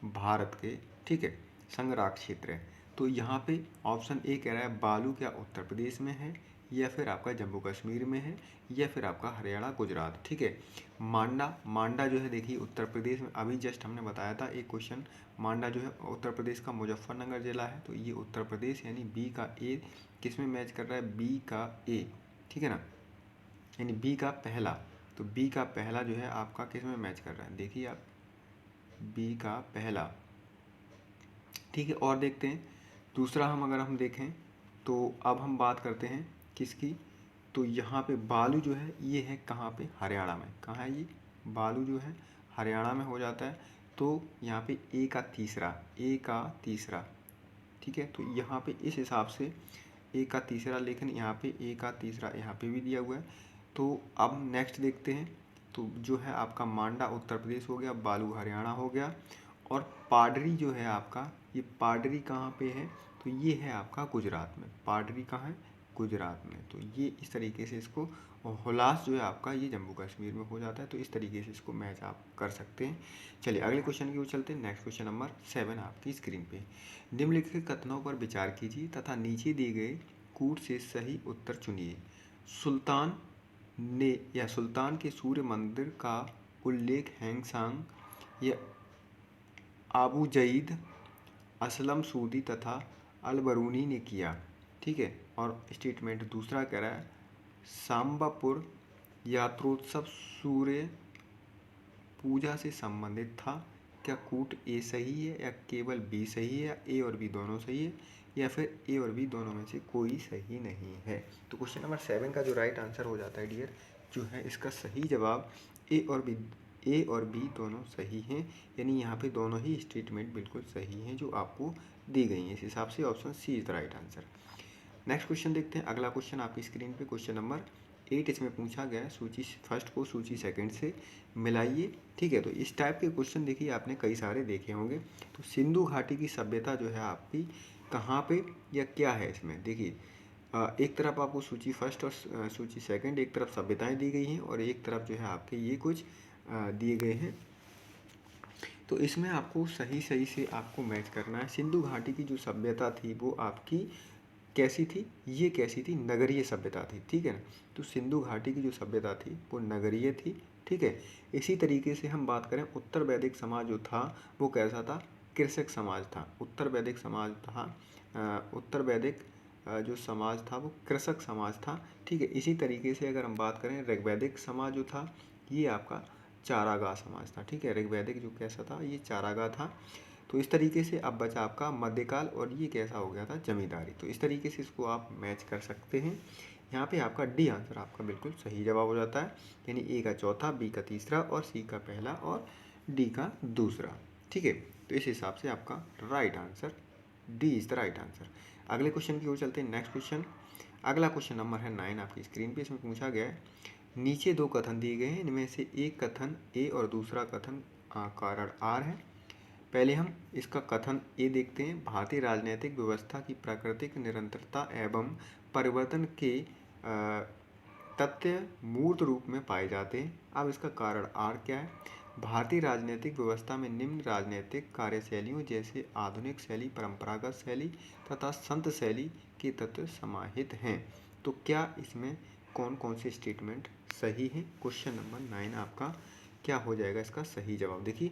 भारत के, ठीक है, संघराज क्षेत्र है। तो यहाँ पे ऑप्शन ए कह रहा है बालू क्या उत्तर प्रदेश में है, या फिर आपका जम्मू कश्मीर में है, या फिर आपका हरियाणा गुजरात। ठीक है, मांडा जो है देखिए उत्तर प्रदेश में, अभी जस्ट हमने बताया था एक क्वेश्चन, मांडा जो है उत्तर प्रदेश का मुजफ्फरनगर जिला है। तो ये उत्तर प्रदेश, यानी बी का ए किस में मैच कर रहा है? बी का ए, ठीक है ना, यानी बी का पहला। तो बी का पहला जो है आपका किस में मैच कर रहा है? देखिए आप, बी का पहला। ठीक है, और देखते हैं दूसरा। अगर हम देखें तो अब हम बात करते हैं किसकी? तो यहाँ पे बालू जो है ये है कहाँ पे? हरियाणा में। कहाँ है ये? बालू जो है हरियाणा में हो जाता है। तो यहाँ पे ए का तीसरा, ठीक है। तो यहाँ पे इस हिसाब से ए का तीसरा, लेकिन यहाँ पे ए का तीसरा यहाँ पे भी दिया हुआ है। तो अब नेक्स्ट देखते हैं। तो जो है आपका मांडा उत्तर प्रदेश हो गया, बालू हरियाणा हो गया, और पाडरी जो है आपका, ये पाडरी कहाँ पे है? तो ये है आपका गुजरात में। पाडरी कहाँ है? गुजरात में। तो ये इस तरीके से इसको, और हुलास जो है आपका ये जम्मू कश्मीर में हो जाता है। तो इस तरीके से इसको मैच आप कर सकते हैं। चलिए अगले क्वेश्चन की ओर चलते हैं। नेक्स्ट क्वेश्चन नंबर 7 आपकी स्क्रीन पे। निम्नलिखित कथनों पर विचार कीजिए तथा नीचे दिए गए कूट से सही उत्तर चुनिए। सुल्तान ने या सुल्तान के सूर्य मंदिर का उल्लेख हैंगसांग या आबू जईद, असलम सूदी तथा अलबरूनी ने किया। ठीक है, और स्टेटमेंट दूसरा कह रहा है सांबापुर यात्रोत्सव सूर्य पूजा से संबंधित था। क्या कूट ए सही है, या केवल बी सही है, या ए और बी दोनों सही है, या फिर ए और बी दोनों में से कोई सही नहीं है? तो क्वेश्चन नंबर 7 का जो राइट आंसर हो जाता है डियर, जो है इसका सही जवाब ए और बी दोनों सही हैं। यानी यहाँ पे दोनों ही स्टेटमेंट बिल्कुल सही हैं जो आपको दी गई हैं। इस हिसाब से option C is the right answer. Next question देखते हैं। अगला क्वेश्चन आपकी स्क्रीन पे क्वेश्चन नंबर 8 इसमें पूछा गया है, सूची फर्स्ट को सूची सेकंड से मिलाइए। ठीक है, तो इस टाइप के क्वेश्चन देखिए आपने कई सारे देखे होंगे। तो सिंधु घाटी की सभ्यता जो है आपकी कहाँ पे या क्या है इसमें? देखिए एक तरफ आपको सूची फर्स्ट और सूची सेकंड, एक तरफ सभ्यताएं दी गई हैं और एक तरफ जो है आपके ये कुछ दिए गए हैं। तो इसमें आपको सही से आपको मैच करना है। सिंधु घाटी की जो सभ्यता थी वो आपकी कैसी थी? ये कैसी थी? नगरीय सभ्यता थी। ठीक है ना, तो सिंधु घाटी की जो सभ्यता थी वो नगरीय थी, ठीक है। इसी तरीके से हम बात करें उत्तर वैदिक समाज जो था वो कैसा था, कृषक समाज था। उत्तर वैदिक समाज था, उत्तर वैदिक जो समाज था वो कृषक समाज था, ठीक है। इसी तरीके से अगर हम बात करें ऋग्वैदिक समाज जो था ये आपका चारागाह समाज था, ठीक है। ऋग्वैदिक जो कैसा था, ये चारागाह था। तो इस तरीके से अब बचा आपका मध्यकाल, और ये कैसा हो गया था, जमींदारी। तो इस तरीके से इसको आप मैच कर सकते हैं। यहाँ पे आपका डी आंसर आपका बिल्कुल सही जवाब हो जाता है, यानी ए का चौथा, बी का तीसरा और सी का पहला और डी का दूसरा, ठीक है। तो इस हिसाब से आपका right answer D is the right answer. अगले क्वेश्चन की ओर चलते हैं। नेक्स्ट क्वेश्चन, अगला क्वेश्चन नंबर है 9 आपकी स्क्रीन पे। इसमें पूछा गया है नीचे दो कथन दिए गए हैं, इनमें से एक कथन ए और दूसरा कथन कारण आर है। पहले हम इसका कथन ए देखते हैं। भारतीय राजनीतिक व्यवस्था की प्राकृतिक निरंतरता एवं परिवर्तन के तथ्य मूर्त रूप में पाए जाते हैं। अब इसका कारण आर क्या है। भारतीय राजनीतिक व्यवस्था में निम्न राजनीतिक कार्यशैलियों जैसे आधुनिक शैली, परंपरागत शैली तथा संत शैली के तत्व समाहित हैं। तो क्या इसमें कौन कौन से स्टेटमेंट सही हैं। क्वेश्चन नंबर 9 आपका क्या हो जाएगा इसका सही जवाब। देखिए,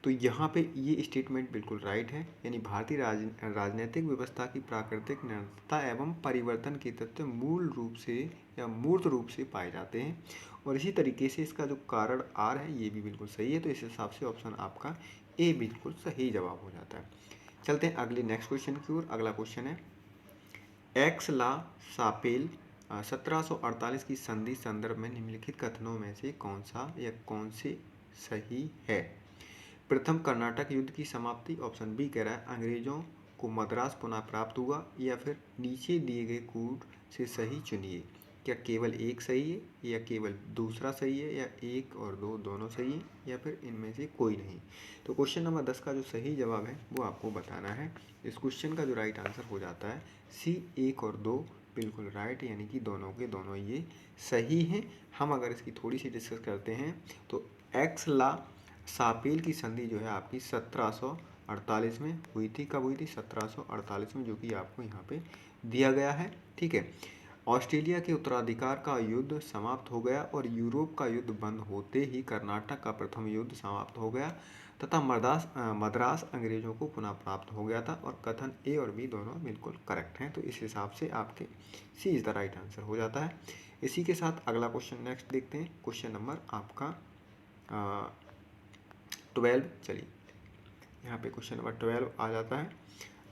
तो यहाँ पे ये स्टेटमेंट बिल्कुल राइट है, यानी भारतीय राजनीतिक व्यवस्था की प्राकृतिक निरंतरता एवं परिवर्तन के तत्व मूल रूप से या मूर्त रूप से पाए जाते हैं। और इसी तरीके से इसका जो कारण आर है ये भी बिल्कुल सही है। तो इस हिसाब से ऑप्शन आपका ए बिल्कुल सही जवाब हो जाता है। चलते हैं अगले नेक्स्ट क्वेश्चन की ओर। अगला क्वेश्चन है एक्स ला सापेल 1748 की संधि संदर्भ में निम्नलिखित कथनों में से कौन सा या कौन से सही है। प्रथम कर्नाटक युद्ध की समाप्ति, ऑप्शन बी कह रहा है अंग्रेजों को मद्रास पुनः प्राप्त हुआ, या फिर नीचे दिए गए कूट से सही चुनिए। क्या केवल एक सही है, या केवल दूसरा सही है, या एक और दो दोनों सही है, या फिर इनमें से कोई नहीं। तो क्वेश्चन नंबर 10 का जो सही जवाब है वो आपको बताना है। इस क्वेश्चन का जो राइट आंसर हो जाता है सी, एक और दो बिल्कुल राइट, यानी कि दोनों के दोनों ये सही हैं। हम अगर इसकी थोड़ी सी डिस्कस करते हैं तो एक्स ला सापेल की संधि जो है आपकी 1748 में हुई थी। कब हुई थी, 1748 में, जो कि आपको यहाँ पे दिया गया है, ठीक है। ऑस्ट्रेलिया के उत्तराधिकार का युद्ध समाप्त हो गया और यूरोप का युद्ध बंद होते ही कर्नाटक का प्रथम युद्ध समाप्त हो गया तथा मद्रास अंग्रेजों को पुनः प्राप्त हो गया था। और कथन ए और बी दोनों बिल्कुल करेक्ट हैं। तो इस हिसाब से आपके सी इज द राइट आंसर हो जाता है। इसी के साथ अगला क्वेश्चन नेक्स्ट देखते हैं। क्वेश्चन नंबर आपका 12, चलिए यहाँ पे क्वेश्चन नंबर 12 आ जाता है।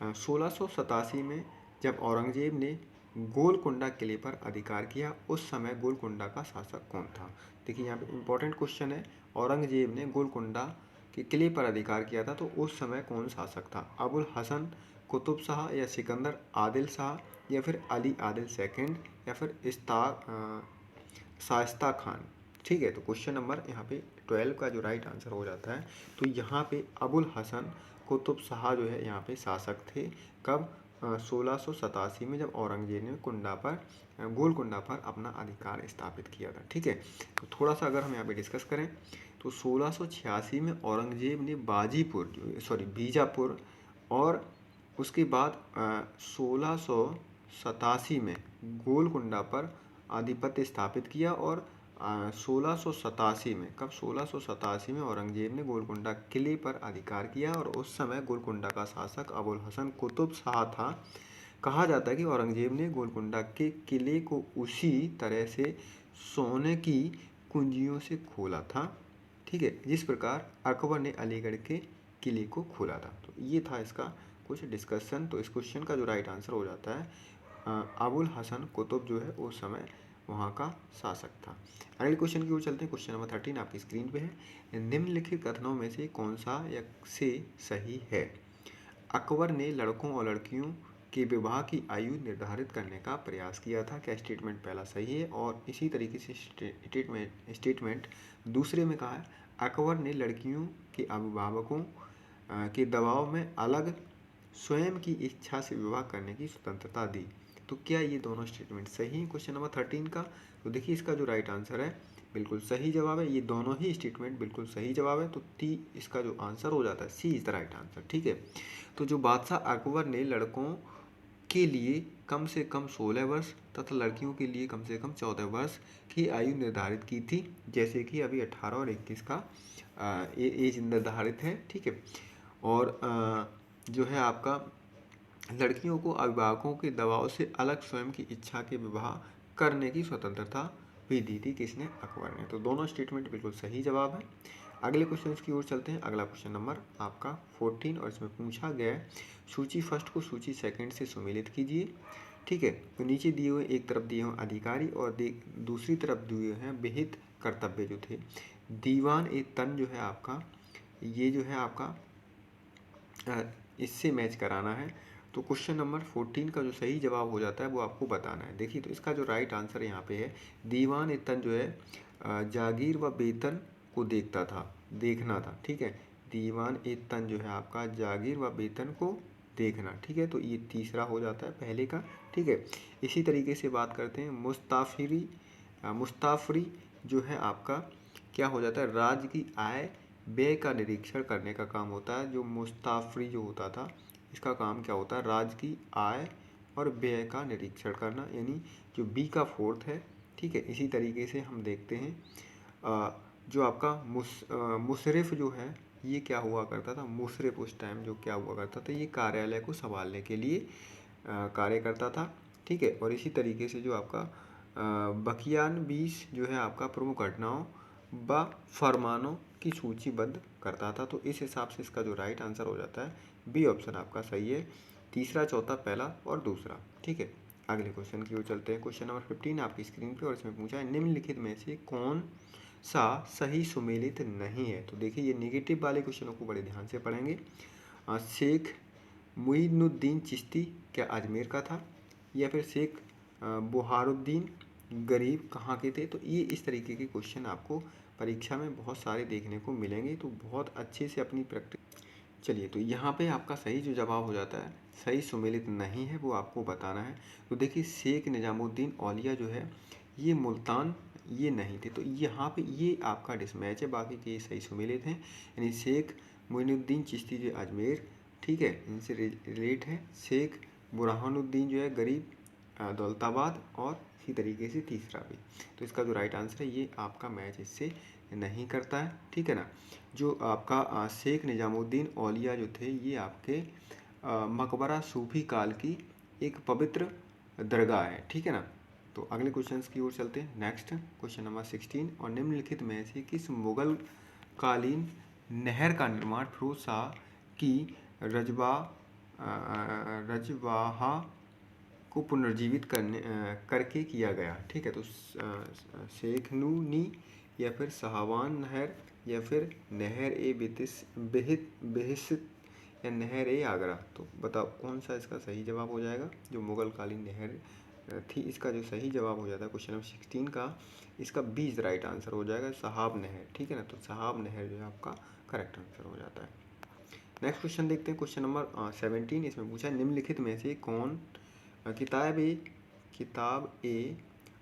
1687 में जब औरंगजेब ने गोलकुंडा किले पर अधिकार किया, उस समय गोलकुंडा का शासक कौन था। देखिए यहाँ पे इम्पोर्टेंट क्वेश्चन है। औरंगजेब ने गोलकुंडा के किले पर अधिकार किया था, तो उस समय कौन शासक था। अबुल हसन कुतुब शाह, या सिकंदर आदिल शाह, या फिर अली आदिल सेकंड, या फिर शाइस्ता खान, ठीक है। तो क्वेश्चन नंबर यहाँ पे 12 का जो राइट आंसर हो जाता है, तो यहाँ पे अबुल हसन कुतुब शाह जो है यहाँ पे शासक थे। कब, 1687 में, जब औरंगजेब ने गोलकुंडा पर अपना अधिकार स्थापित किया था, ठीक है। तो थोड़ा सा अगर हम यहाँ पे डिस्कस करें तो 1686 में औरंगजेब ने बीजापुर, और उसके बाद 1687 में गोलकुंडा पर आधिपत्य स्थापित किया। और 1687 में, कब, 1687 में औरंगजेब ने गोलकुंडा किले पर अधिकार किया, और उस समय गोलकुंडा का शासक अबुल हसन कुतुब शाह था। कहा जाता है कि औरंगजेब ने गोलकुंडा के किले को उसी तरह से सोने की कुंजियों से खोला था, ठीक है, जिस प्रकार अकबर ने अलीगढ़ के किले को खोला था। तो ये था इसका कुछ डिस्कशन। तो इस क्वेश्चन का जो राइट आंसर हो जाता है अबुल हसन कुतुब जो है उस समय वहाँ का शासक था। अगले क्वेश्चन की ओर चलते हैं। क्वेश्चन नंबर 13 आपकी स्क्रीन पे है। निम्नलिखित कथनों में से कौन सा या से सही है। अकबर ने लड़कों और लड़कियों के विवाह की आयु निर्धारित करने का प्रयास किया था। क्या स्टेटमेंट पहला सही है। और इसी तरीके से स्टेटमेंट दूसरे में कहा है अकबर ने लड़कियों के अभिभावकों के दबाव में अलग स्वयं की इच्छा से विवाह करने की स्वतंत्रता दी। तो क्या ये दोनों स्टेटमेंट सही हैं क्वेश्चन नंबर 13 का। तो देखिए इसका जो राइट आंसर है बिल्कुल सही जवाब है। ये दोनों ही स्टेटमेंट बिल्कुल सही जवाब है। तो इसका जो आंसर हो जाता है सी इज द राइट आंसर, ठीक है। तो जो बादशाह अकबर ने लड़कों के लिए कम से कम 16 वर्ष तथा लड़कियों के लिए कम से कम 14 वर्ष की आयु निर्धारित की थी, जैसे कि अभी 18 और 21 का एज निर्धारित है। ठीक है। और जो है आपका लड़कियों को अभिभावकों के दबाव से अलग स्वयं की इच्छा के विवाह करने की स्वतंत्रता भी दी थी किसने? अकबर ने। तो दोनों स्टेटमेंट बिल्कुल सही जवाब है। अगले क्वेश्चन की ओर चलते हैं। अगला क्वेश्चन नंबर आपका 14 और इसमें पूछा गया है सूची फर्स्ट को सूची सेकंड से सुमेलित कीजिए। ठीक है। तो नीचे दिए हुए एक तरफ दिए हुए अधिकारी और दूसरी तरफ दिए हैं विहित कर्तव्य जो थे। दीवान ए तन जो है आपका, ये जो है आपका इससे मैच कराना है। तो क्वेश्चन नंबर 14 का जो सही जवाब हो जाता है वो आपको बताना है। देखिए, तो इसका जो राइट आंसर यहाँ पे है दीवान ए तन जो है जागीर व वेतन को देखना था। ठीक है। दीवान ए तन जो है आपका जागीर व वेतन को देखना। ठीक है। तो ये तीसरा हो जाता है पहले का। ठीक है। इसी तरीके से बात करते हैं मुस्ताफरी जो है आपका क्या हो जाता है? राज्य की आय व्यय का निरीक्षण करने का काम होता है। जो मुस्ताफरी जो होता था इसका काम क्या होता है? राज्य की आय और व्यय का निरीक्षण करना, यानी जो बी का फोर्थ है। ठीक है। इसी तरीके से हम देखते हैं जो आपका मुशर्रिफ जो है ये क्या हुआ करता था? मुशर्रिफ उस टाइम जो क्या हुआ करता था, ये कार्यालय को संभालने के लिए कार्य करता था। ठीक है। और इसी तरीके से जो आपका बखियान 20 जो है आपका प्रमुख घटनाओं व फरमानों की सूचीबद्ध करता था। तो इस हिसाब से इसका जो राइट आंसर हो जाता है बी ऑप्शन आपका सही है। तीसरा, चौथा, पहला और दूसरा। ठीक है। अगले क्वेश्चन की ओर चलते हैं। क्वेश्चन नंबर 15 आपकी स्क्रीन पे और इसमें पूछा है निम्नलिखित में से कौन सा सही सुमेलित नहीं है? तो देखिए, ये नेगेटिव वाले क्वेश्चनों को बड़े ध्यान से पढ़ेंगे। शेख मुइनुद्दीन चिश्ती क्या अजमेर का था? या फिर शेख बुहारुद्दीन गरीब कहाँ के थे? तो ये इस तरीके के क्वेश्चन आपको परीक्षा में बहुत सारे देखने को मिलेंगे, तो बहुत अच्छे से अपनी प्रैक्टिस। चलिए, तो यहाँ पे आपका सही जो जवाब हो जाता है, सही सुमेलित नहीं है, वो आपको बताना है। तो देखिए, शेख निजामुद्दीन औलिया जो है ये मुल्तान ये नहीं थे, तो यहाँ पे ये आपका डिसमैच है। बाकी के ये सही सुमेलित हैं, यानी शेख मोइनुद्दीन चिश्ती जो अजमेर, ठीक है, इनसे रिलेट है। शेख बुरहानुद्दीन जो है गरीब दौलताबाद, और इसी तरीके से तीसरा भी। तो इसका जो राइट आंसर है ये आपका मैच इससे नहीं करता है। ठीक है ना। जो आपका शेख निजामुद्दीन औलिया जो थे ये आपके मकबरा सूफी काल की एक पवित्र दरगाह है। ठीक है ना। तो अगले क्वेश्चन की ओर चलते हैं। नेक्स्ट क्वेश्चन नंबर 16 और निम्नलिखित में से किस मुगल कालीन नहर का निर्माण फिरोज शाह की रजवाहा को पुनर्जीवित करके किया गया? ठीक है। तो शेखनूनी या फिर सहावान नहर या फिर नहर ए बेहिस्त या नहर ए आगरा? तो बताओ कौन सा इसका सही जवाब हो जाएगा? जो मुगल कालीन नहर थी इसका जो सही जवाब हो जाता है क्वेश्चन नंबर 16 का, इसका 20 राइट आंसर हो जाएगा सहाब नहर। ठीक है ना। तो सहाब नहर जो है आपका करेक्ट आंसर हो जाता है। नेक्स्ट क्वेश्चन देखते हैं। क्वेश्चन नंबर 17 इसमें पूछा है निम्नलिखित में से कौन किताब ए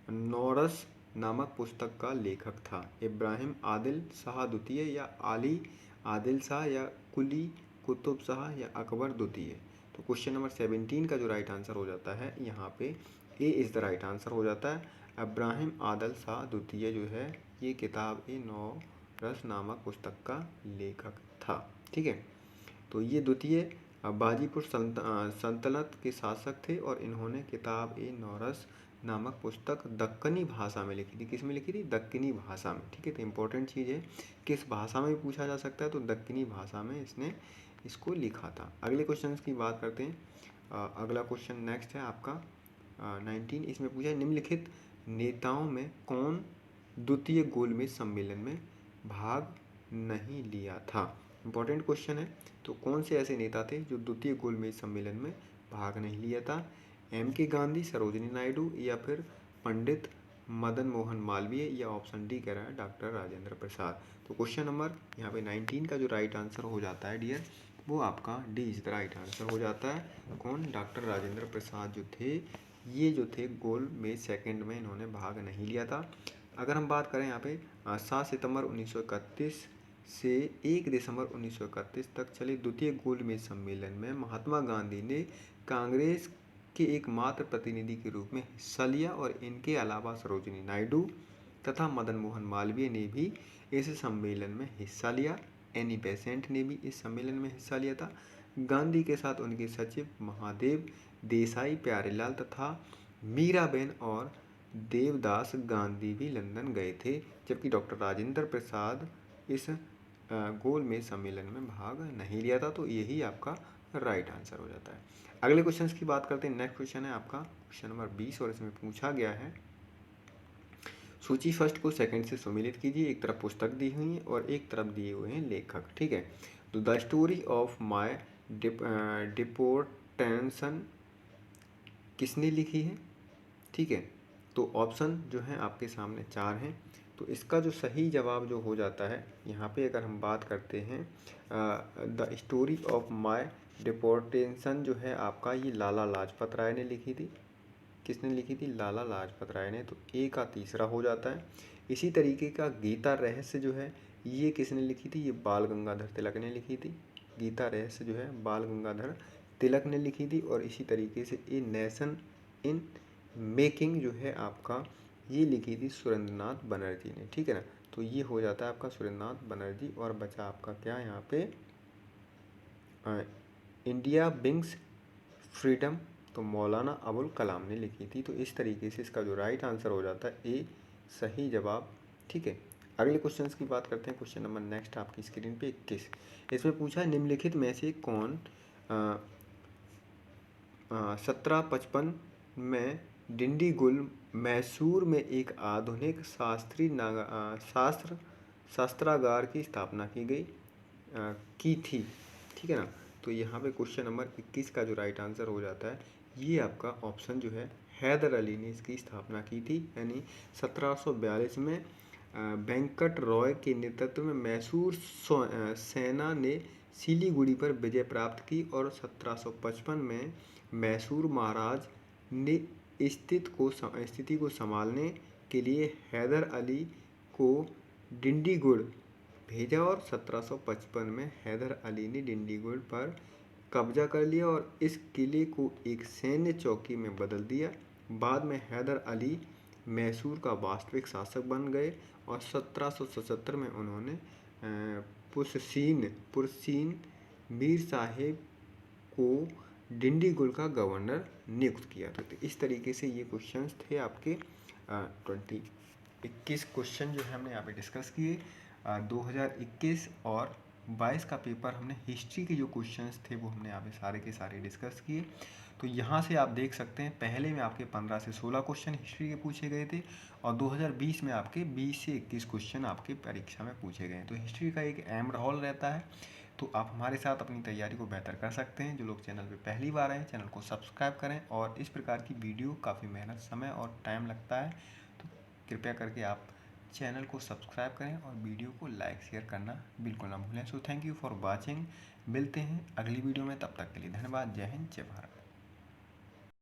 नौरस नामक पुस्तक का लेखक था? इब्राहिम आदिल शाह द्वितीय या अली आदिल शाह या कुली कुतुब शाह या अकबर द्वितीय? तो क्वेश्चन नंबर 17 का जो राइट आंसर हो जाता है यहाँ पे A is the right answer हो जाता है। इब्राहिम आदिल शाह द्वितीय जो है ये किताब ए नौरस नामक पुस्तक का लेखक था। ठीक है। तो ये द्वितीय बाजीपुर सल्तनत के शासक थे और इन्होंने किताब ए नौरस नामक पुस्तक दक्कनी भाषा में लिखी थी। किस में लिखी थी? दक्कनी भाषा में। ठीक है। तो इम्पोर्टेंट चीज़ है किस भाषा में पूछा जा सकता है, तो दक्कनी भाषा में इसने इसको लिखा था। अगले क्वेश्चन की बात करते हैं। अगला क्वेश्चन नेक्स्ट है आपका 19। इसमें पूछा है निम्नलिखित नेताओं में कौन द्वितीय गोलमेज सम्मेलन में भाग नहीं लिया था? इम्पोर्टेंट क्वेश्चन है। तो कौन से ऐसे नेता थे जो द्वितीय गोलमेज सम्मेलन में भाग नहीं लिया था? M.K. गांधी, सरोजिनी नायडू या फिर पंडित मदन मोहन मालवीय, या ऑप्शन डी कह रहा है डॉक्टर राजेंद्र प्रसाद? तो क्वेश्चन नंबर यहाँ पे 19 का जो राइट आंसर हो जाता है डियर, वो आपका D is the right answer हो जाता है। कौन? डॉक्टर राजेंद्र प्रसाद जो थे ये जो थे गोलमेज सेकंड में इन्होंने भाग नहीं लिया था। अगर हम बात करें यहाँ पे 7 सितंबर 1931 से 1 दिसंबर 1931 तक चले द्वितीय गोलमेज सम्मेलन में महात्मा गांधी ने कांग्रेस के एकमात्र प्रतिनिधि के रूप में हिस्सा लिया और इनके अलावा सरोजिनी नायडू तथा मदन मोहन मालवीय ने भी इस सम्मेलन में हिस्सा लिया। एनी बेसेंट ने भी इस सम्मेलन में हिस्सा लिया था। गांधी के साथ उनके सचिव महादेव देसाई, प्यारेलाल तथा मीराबेन और देवदास गांधी भी लंदन गए थे, जबकि डॉक्टर राजेंद्र प्रसाद इस गोलमेज सम्मेलन में भाग नहीं लिया था। तो यही आपका राइट आंसर हो जाता है। अगले क्वेश्चन की बात करते हैं। नेक्स्ट क्वेश्चन है आपका क्वेश्चन नंबर 20 और इसमें पूछा गया है सूची फर्स्ट को सेकंड से सम्मिलित कीजिए। एक तरफ पुस्तक दी हुई है और एक तरफ दिए हुए हैं लेखक, ठीक है। तो the story of my deportation किसने लिखी है, ठीक है। तो ऑप्शन जो है आपके सामने 4 हैं। तो इसका जो सही जवाब जो हो जाता है यहाँ पे, अगर हम बात करते हैं the story of my deportation जो है आपका, ये लाला लाजपत राय ने लिखी थी। किसने लिखी थी? लाला लाजपत राय ने। तो ए का तीसरा हो जाता है। इसी तरीके का गीता रहस्य जो है ये किसने लिखी थी? ये बाल गंगाधर तिलक ने लिखी थी। गीता रहस्य जो है बाल गंगाधर तिलक ने लिखी थी। और इसी तरीके से ए नेशन इन मेकिंग जो है आपका, ये लिखी थी सुरेंद्रनाथ बनर्जी ने, ठीक है ना। तो ये हो जाता है आपका सुरेंद्रनाथ बनर्जी। और बचा आपका क्या यहाँ पे, इंडिया विंग्स फ्रीडम, तो मौलाना अबुल कलाम ने लिखी थी। तो इस तरीके से इसका जो राइट आंसर हो जाता है ए सही जवाब, ठीक है। अगले क्वेश्चन की बात करते हैं। क्वेश्चन नंबर नेक्स्ट आपकी स्क्रीन पे 21। इसमें पूछा है निम्नलिखित में से कौन 1755 में डिंडीगुल मैसूर में एक आधुनिक शास्त्रागार की स्थापना की थी, ठीक है ना। तो यहाँ पे क्वेश्चन नंबर 21 का जो राइट आंसर हो जाता है ये आपका ऑप्शन जो है हैदर अली ने इसकी स्थापना की थी। यानी 1742 में वेंकट रॉय के नेतृत्व में मैसूर सेना ने सिलीगुड़ी पर विजय प्राप्त की और 1755 में मैसूर महाराज ने स्थिति को संभालने के लिए हैदर अली को डिंडीगुल भेजा और 1755 में हैदर अली ने डिंडीगुल पर कब्जा कर लिया और इस किले को एक सैन्य चौकी में बदल दिया। बाद में हैदर अली मैसूर का वास्तविक शासक बन गए और 1777 में उन्होंने पुरसीन मीर साहेब को डिंडीगुल का गवर्नर नियुक्त किया था। तो इस तरीके से ये क्वेश्चंस थे आपके 21 क्वेश्चन जो है हमने यहाँ पे डिस्कस किए। 2021 और 22 का पेपर हमने हिस्ट्री के जो क्वेश्चंस थे वो हमने यहाँ पे सारे के सारे डिस्कस किए। तो यहाँ से आप देख सकते हैं पहले में आपके 15 से 16 क्वेश्चन हिस्ट्री के पूछे गए थे और 2020 में आपके 20 से 21 क्वेश्चन आपके परीक्षा में पूछे गए। तो हिस्ट्री का एक अहम रोल रहता है। तो आप हमारे साथ अपनी तैयारी को बेहतर कर सकते हैं। जो लोग चैनल पे पहली बार आए चैनल को सब्सक्राइब करें। और इस प्रकार की वीडियो काफ़ी मेहनत, समय और टाइम लगता है, तो कृपया करके आप चैनल को सब्सक्राइब करें और वीडियो को लाइक शेयर करना बिल्कुल ना भूलें। So thank you for watching. मिलते हैं अगली वीडियो में, तब तक के लिए धन्यवाद। जय हिंद, जय भारत।